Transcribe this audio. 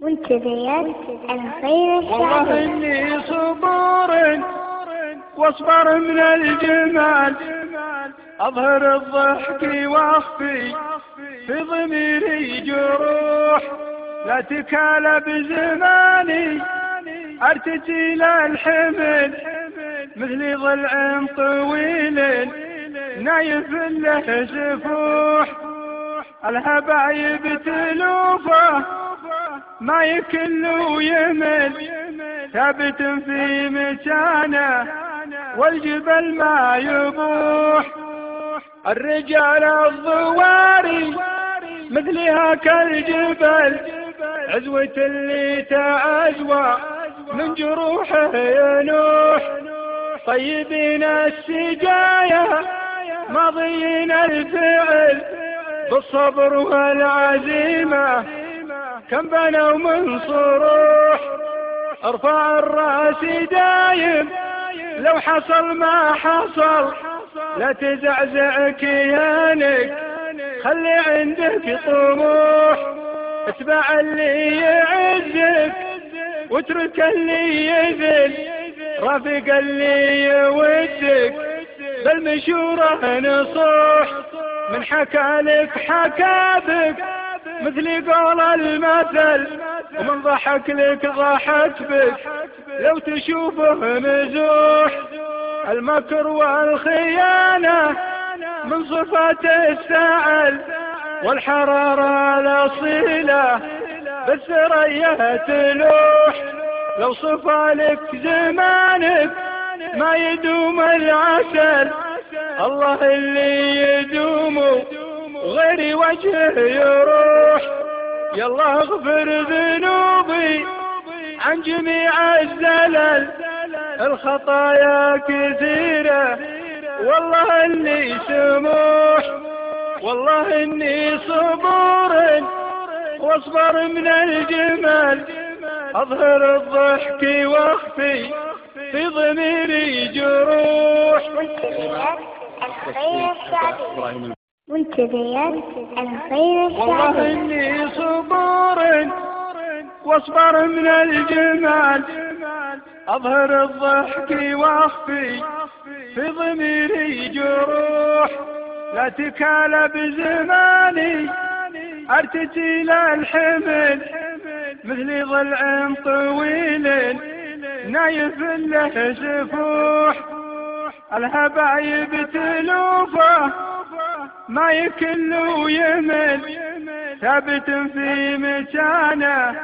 منتديات الخير الشعبي. والله إني صبور واصبر من الجمال، أظهر الضحك واخفي في ضميري جروح، لا تكالب زماني أرتجي للحمل مثل ضلع طويل نايف له سفوح، الهبايب تلوفه ما يكل ويمل، ثابت في مكانه والجبل ما يبوح، الرجال الضواري مثلها كالجبل، عزوة اللي تعزوى من جروحه ينوح، طيبين السجايا ماضيين الفعل بالصبر والعزيمة كم بنوا من صروح، ارفع الراس دايم لو حصل ما حصل، لا تزعزع كيانك خلي عندك طموح، اتبع اللي يعزك واترك اللي يذل، رافق اللي يودك بالمشورة نصوح، من حكالك حكابك مثل قول المثل، ومن ضحك لك ضحك بك لو تشوفه مزوح، المكر والخيانة من صفات السعل، والحرارة الأصيلة بالثريا تلوح، لو صفى لك زمانك ما يدوم العسل، الله اللي يدوم غير وجهه يروح، يالله اغفر ذنوبي عن جميع الزلل، الخطايا كثيرة والله اني سموح، والله اني صبور واصبر من الجمال، اظهر الضحك واخفي في ضميري جروح. منتديات الخير الشعبي. منتديات الخير الشعبي. والله إني صبور واصبر من الجمال، أظهر الضحك واخفي في ضميري جروح، لا تكالب زماني أرتجي للحمل مثل ضلع طويل نايف له سفوح، الهبايب تلوفه ما يكل ويمل، ثابت في مكانه